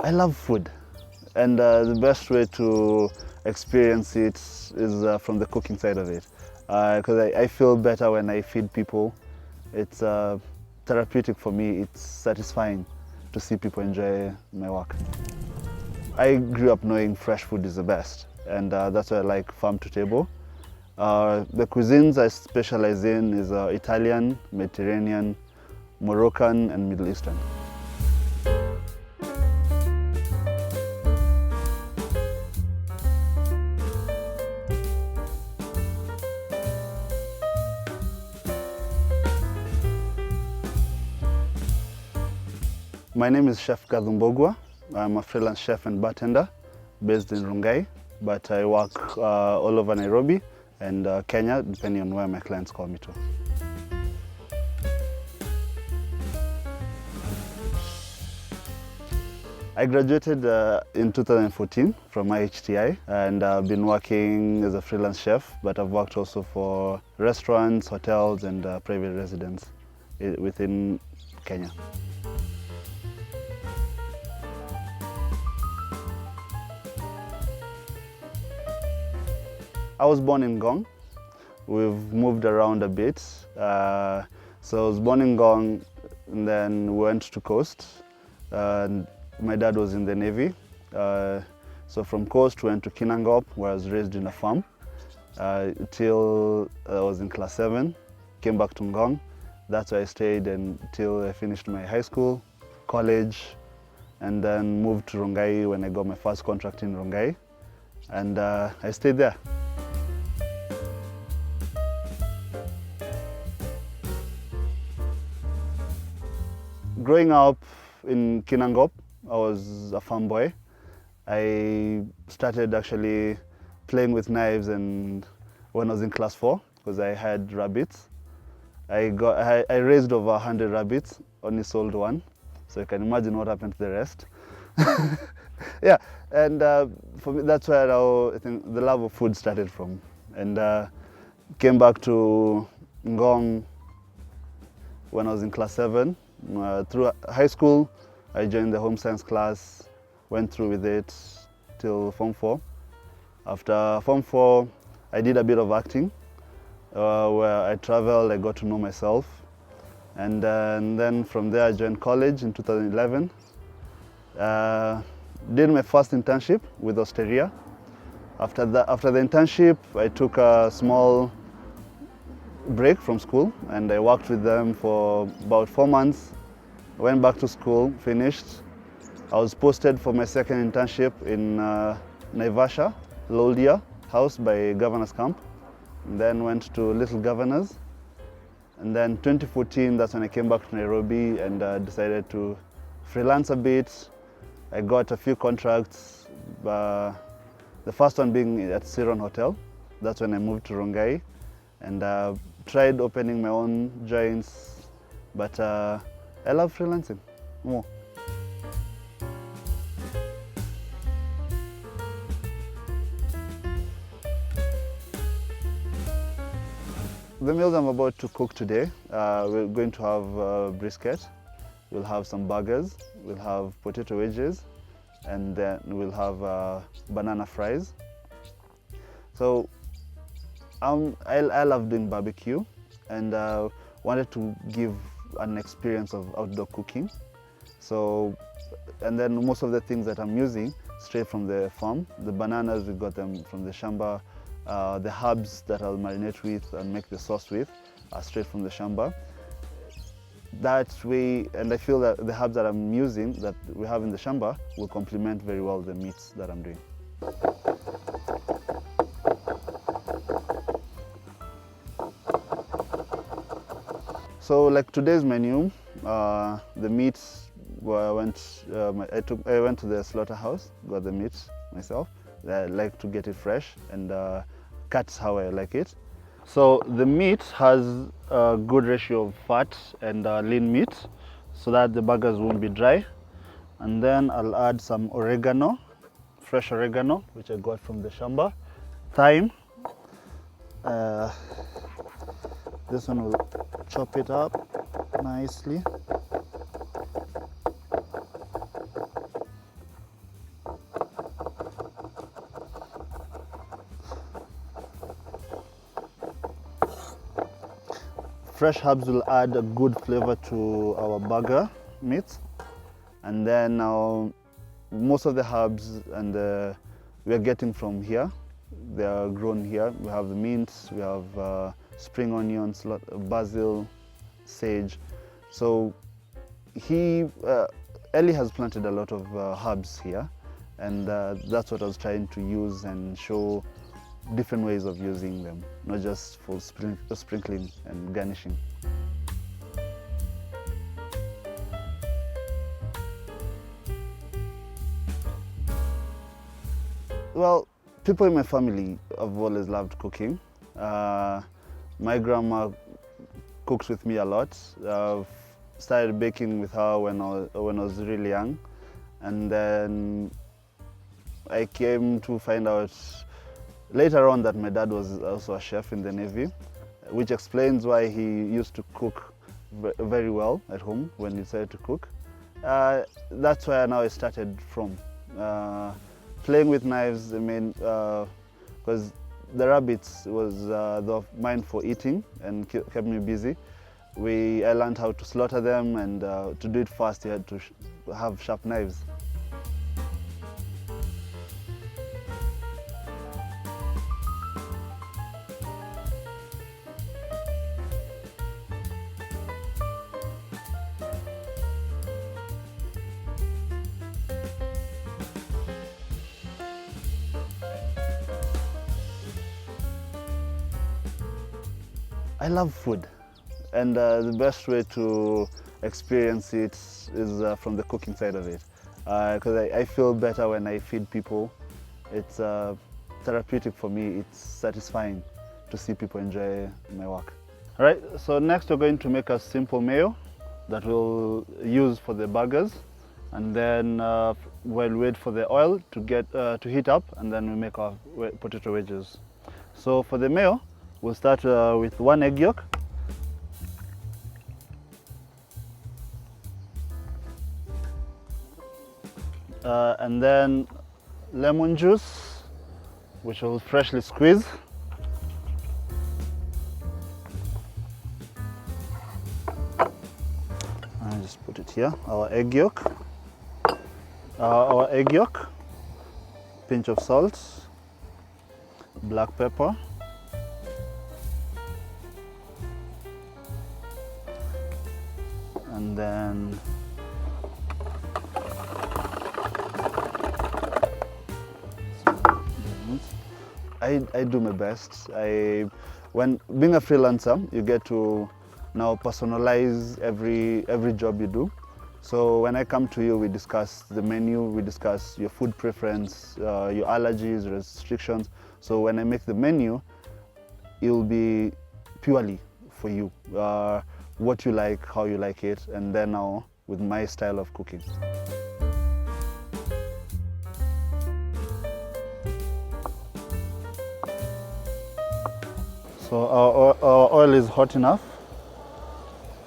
I love food, and the best way to experience it is from the cooking side of it. Because I feel better when I feed people. It's therapeutic for me. It's satisfying to see people enjoy my work. I grew up knowing fresh food is the best, and that's why I like farm to table. The cuisines I specialize in is Italian, Mediterranean, Moroccan, and Middle Eastern. My name is Chef Gathu Mbugwa. I'm a freelance chef and bartender based in Rongai, but I work all over Nairobi and Kenya, depending on where my clients call me to. I graduated in 2014 from IHTI, and I've been working as a freelance chef, but I've worked also for restaurants, hotels, and private residents within Kenya. I was born in Ngong. We've moved around a bit. So I was born in Ngong, and then went to Coast. And my dad was in the Navy. So from Coast went to Kinangop, where I was raised in a farm till I was in class 7. Came back to Ngong. That's where I stayed until I finished my high school, college, and then moved to Rongai when I got my first contract in Rongai. And I stayed there. Growing up in Kinangop, I was a farm boy. I started actually playing with knives and when I was in class 4 because I had rabbits. I raised over 100 rabbits, only sold one. So you can imagine what happened to the rest. Yeah, and for me, that's where I think the love of food started from. And came back to Ngong when I was in class 7. Through high school, I joined the home science class, went through with it till Form 4. After Form 4, I did a bit of acting, where I traveled, I got to know myself. And then from there, I joined college in 2011. Did my first internship with Osteria. After the internship, I took a small break from school and I worked with them for about 4 months. Went back to school, finished. I was posted for my second internship in Naivasha, Loldia House by Governor's Camp. And then went to Little Governors. And then 2014, that's when I came back to Nairobi and decided to freelance a bit. I got a few contracts, the first one being at Siron Hotel. That's when I moved to Rongai and tried opening my own joints, but I love freelancing more. The meals I'm about to cook today, we're going to have brisket, we'll have some burgers, we'll have potato wedges, and then we'll have banana fries. So I love doing barbecue and wanted to give an experience of outdoor cooking. So, and then most of the things that I'm using straight from the farm. The bananas, we got them from the shamba. The herbs that I'll marinate with and make the sauce with are straight from the shamba. That way, and I feel that the herbs that I'm using, that we have in the shamba, will complement very well the meats that I'm doing. So like today's menu, the meats, I went to the slaughterhouse, got the meat myself. I like to get it fresh and cut how I like it. So the meat has a good ratio of fat and lean meat so that the burgers won't be dry. And then I'll add some oregano, fresh oregano, which I got from the shamba, thyme. This one will chop it up nicely. fresh herbs will add a good flavor to our burger meat. And then now most of the herbs and we are getting from here. They are grown here. We have the mint, we have spring onions, basil, sage. So Ellie has planted a lot of herbs here, and that's what I was trying to use and show different ways of using them, not just for sprinkling and garnishing. Well, people in my family have always loved cooking. My grandma cooks with me a lot. I've started baking with her when I was really young, and then I came to find out later on that my dad was also a chef in the Navy, which explains why he used to cook very well at home when he decided to cook. That's where now I started from. Playing with knives, I mean, because the rabbits was mine for eating and kept me busy. I learned how to slaughter them, and to do it fast you had to have sharp knives. I love food, and the best way to experience it is from the cooking side of it, because I feel better when I feed people. It's therapeutic for me. It's satisfying to see people enjoy my work. All right, so next we're going to make a simple mayo that we'll use for the burgers, and then we'll wait for the oil to heat up, and then we make our potato wedges. So for the mayo, we'll start with 1 egg yolk. And then lemon juice, which we'll freshly squeeze. I just put it here, our egg yolk. Pinch of salt, black pepper, and then I do my best. When being a freelancer, you get to now personalize every job you do. So when I come to you, we discuss the menu, we discuss your food preference, your allergies, restrictions. So when I make the menu, it will be purely for you. What you like, how you like it, and then now with my style of cooking. So our oil is hot enough.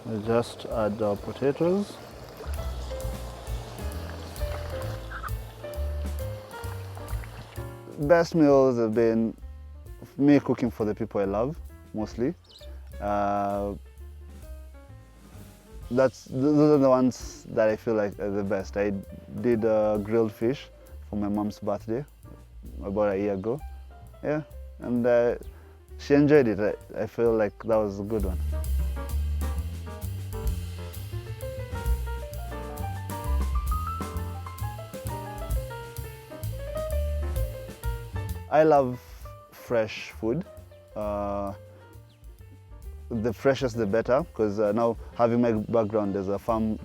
We just add our potatoes. Best meals have been me cooking for the people I love, mostly. Those are the ones that I feel like are the best. I did grilled fish for my mom's birthday about a year ago. Yeah, and she enjoyed it. I feel like that was a good one. I love fresh food. The freshest the better, because now having my background as a farm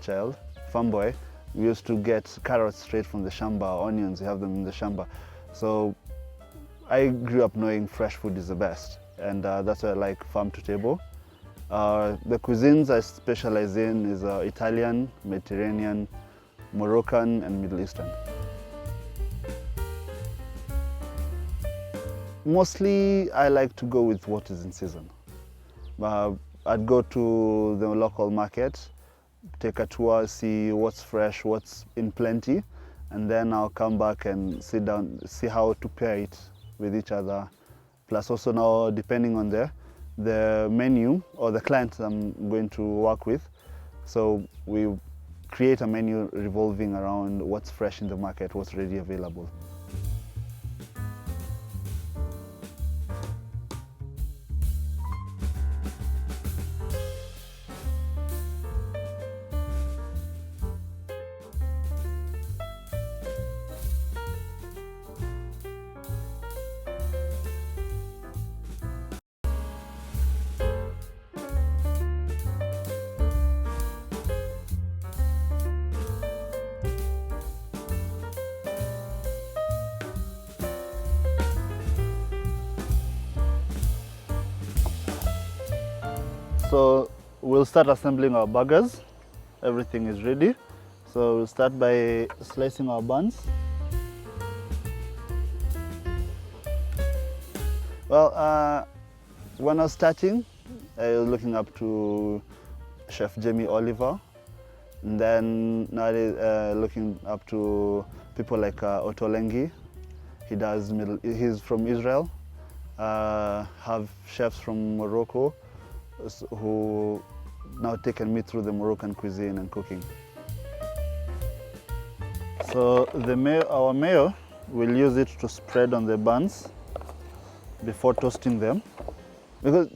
boy, we used to get carrots straight from the shamba, onions, you have them in the shamba. So I grew up knowing fresh food is the best, and that's why I like farm to table. The cuisines I specialize in is Italian, Mediterranean, Moroccan, and Middle Eastern. Mostly I like to go with what is in season. I'd go to the local market, take a tour, see what's fresh, what's in plenty, and then I'll come back and sit down, see how to pair it with each other. Plus also now, depending on the the menu or the clients I'm going to work with. So we create a menu revolving around what's fresh in the market, what's ready available. So we'll start assembling our burgers. Everything is ready. So we'll start by slicing our buns. Well, when I was starting, I was looking up to Chef Jamie Oliver. And then nowadays, looking up to people like Ottolenghi. He's from Israel. Have chefs from Morocco who now taken me through the Moroccan cuisine and cooking. So our mayo, we'll use it to spread on the buns before toasting them. Because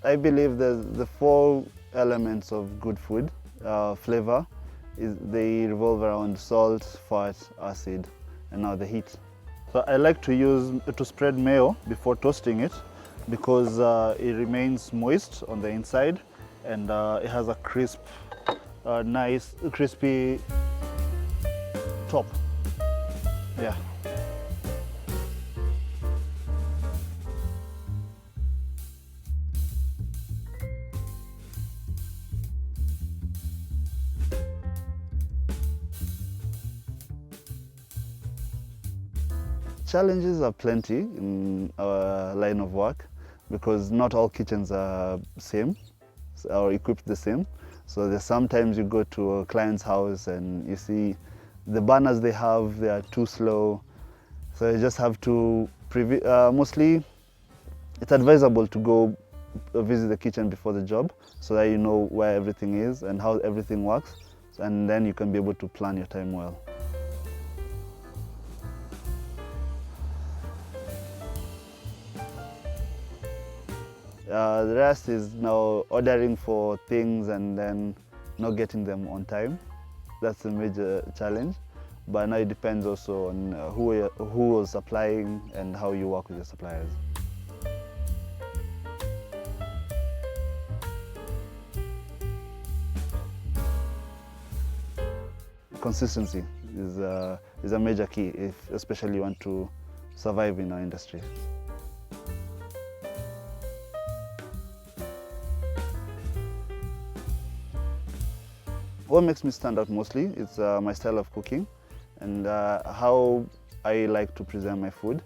I believe the 4 elements of good food, flavor, they revolve around salt, fat, acid, and now the heat. So I like to spread mayo before toasting it, because it remains moist on the inside, and it has a crisp, nice, crispy top. Yeah. Challenges are plenty in our line of work, because not all kitchens are same or equipped the same. So there's sometimes you go to a client's house and you see the burners they have, they are too slow. So you just have to, mostly it's advisable to go visit the kitchen before the job, so that you know where everything is and how everything works, and then you can be able to plan your time well. The rest is now ordering for things and then not getting them on time. That's a major challenge. But now it depends also on who is supplying and how you work with your suppliers. Consistency is a major key, especially you want to survive in our industry. What makes me stand out mostly is my style of cooking and how I like to present my food.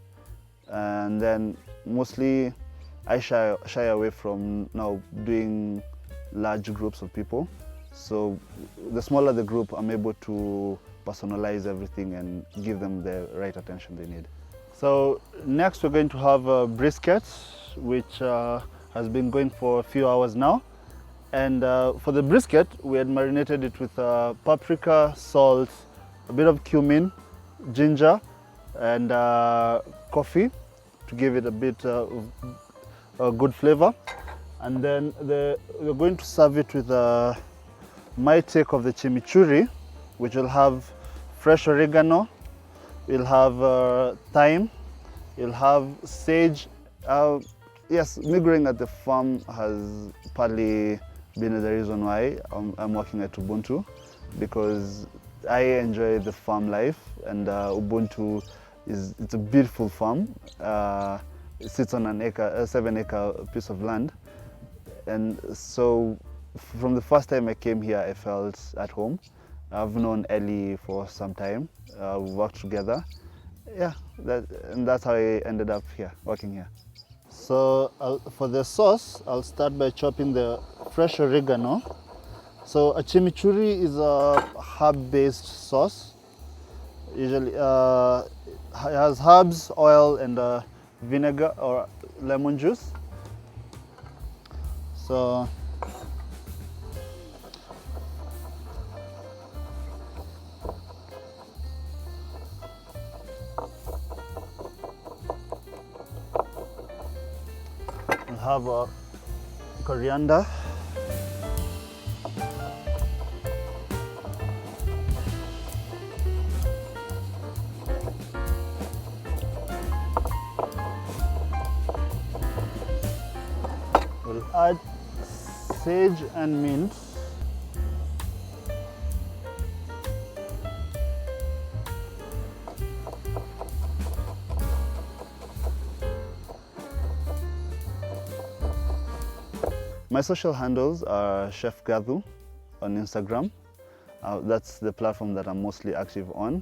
And then mostly I shy away from now doing large groups of people. So the smaller the group, I'm able to personalize everything and give them the right attention they need. So next we're going to have a brisket, which has been going for a few hours now. And for the brisket, we had marinated it with paprika, salt, a bit of cumin, ginger, and coffee to give it a bit of a good flavor. And then we're going to serve it with my take of the chimichurri, which will have fresh oregano, we'll have thyme, you'll have sage. Yes, me growing at the farm has partly been the reason why I'm working at Ubuntu, because I enjoy the farm life, and Ubuntu it's a beautiful farm. It sits on a 7-acre piece of land, and so from the first time I came here, I felt at home. I've known Ellie for some time. We've worked together. Yeah, that's how I ended up here, working here. So for the sauce, I'll start by chopping the fresh oregano. So a chimichurri is a herb-based sauce. Usually it has herbs, oil, and vinegar or lemon juice. So we'll have a coriander. We'll add sage and mint. My social handles are Chef Gathu on Instagram. That's the platform that I'm mostly active on.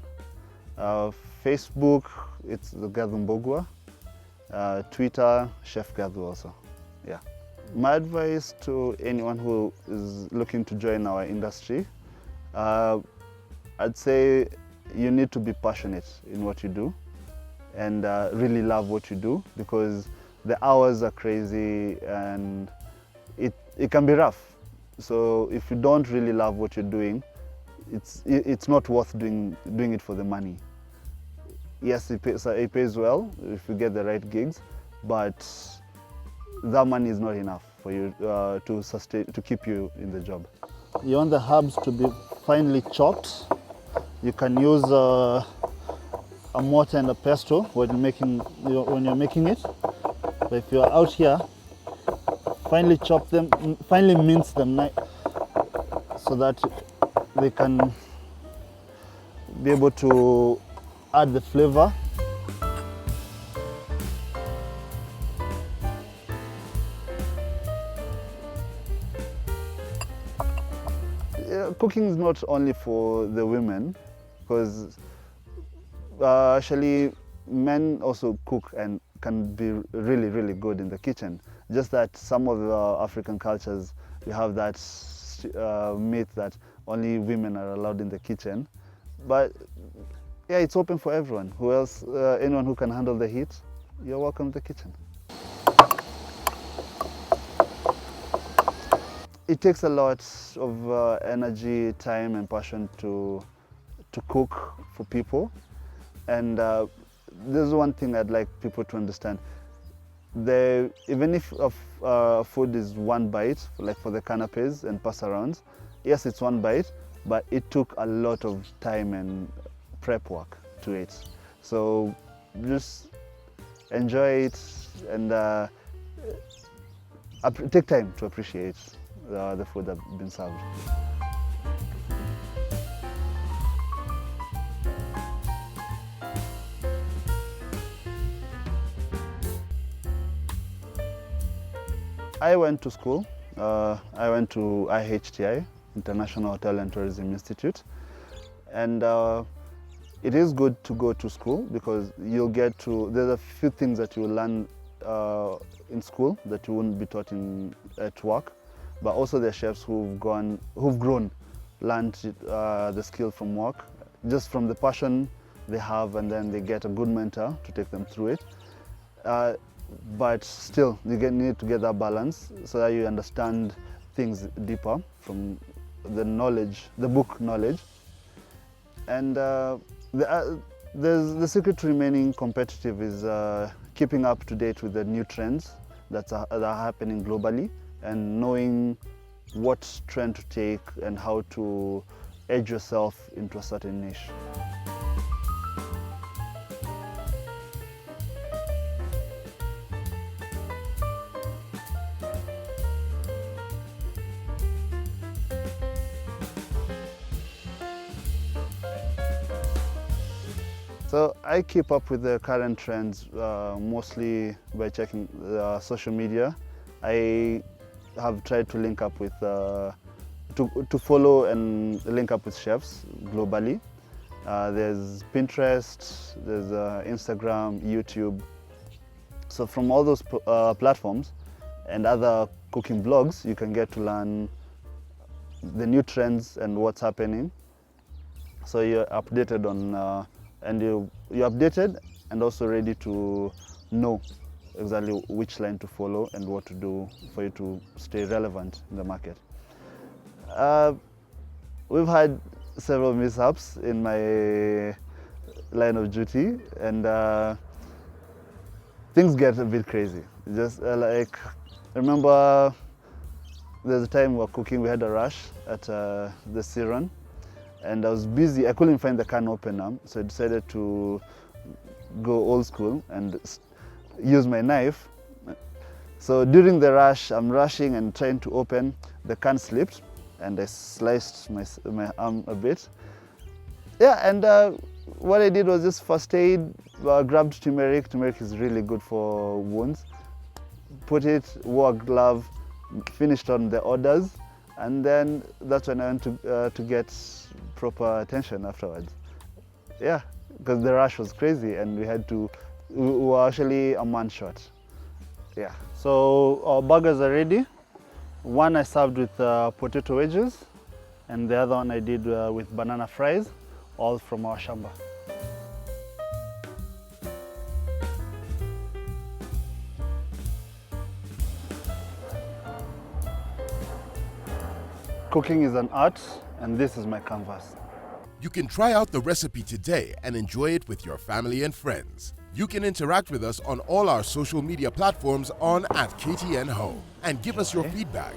Facebook, it's the Gathu Mbugwa. Twitter, Chef Gathu also. Yeah. My advice to anyone who is looking to join our industry, I'd say you need to be passionate in what you do and really love what you do, because the hours are crazy and it can be rough. So if you don't really love what you're doing, it's not worth doing it for the money. Yes, it pays well if you get the right gigs, but that money is not enough for you to keep you in the job. You want the herbs to be finely chopped. You can use a mortar and a pestle when you're making it. But if you're out here, finely chop them, finely mince them so that they can be able to add the flavor. Cooking is not only for the women, because actually men also cook and can be really, really good in the kitchen. Just that some of the African cultures, we have that myth that only women are allowed in the kitchen. But yeah, it's open for everyone. Who else, anyone who can handle the heat, you're welcome to the kitchen. It takes a lot of energy, time and passion to cook for people. And there's one thing I'd like people to understand. Even if food is one bite, like for the canapes and pass arounds, yes, it's one bite, but it took a lot of time and prep work to it. So just enjoy it and take time to appreciate the food that's been served. I went to school. I went to IHTI, International Hotel and Tourism Institute. And it is good to go to school because there's a few things that you'll learn in school that you wouldn't be taught at work. But also the chefs who've grown, learned the skill from work, just from the passion they have, and then they get a good mentor to take them through it. But still, you need to get that balance so that you understand things deeper from the book knowledge. And the secret to remaining competitive is keeping up to date with the new trends that are happening globally, and knowing what trend to take and how to edge yourself into a certain niche. So I keep up with the current trends mostly by checking social media. I have tried to link up with, to follow and link up with chefs globally. There's Pinterest, there's Instagram, YouTube. So from all those platforms and other cooking blogs, you can get to learn the new trends and what's happening. So you're updated on, you're updated and also ready to know exactly which line to follow and what to do for you to stay relevant in the market. We've had several mishaps in my line of duty, and things get a bit crazy. Just like, I remember there's a time we were cooking, we had a rush at the sea run, and I was busy, I couldn't find the can opener, so I decided to go old school and use my knife. So during the rush, I'm rushing and trying to open, the can slipped, and I sliced my arm a bit. Yeah, and what I did was just first aid, grabbed turmeric. Turmeric is really good for wounds. Put it, wore a glove, finished on the orders, and then that's when I went to get proper attention afterwards. Yeah, because the rush was crazy and we were actually a man short. Yeah, so our burgers are ready. One I served with potato wedges, and the other one I did with banana fries, all from our shamba. Cooking is an art, and this is my canvas. You can try out the recipe today and enjoy it with your family and friends. You can interact with us on all our social media platforms on @KTN Home and give us your feedback.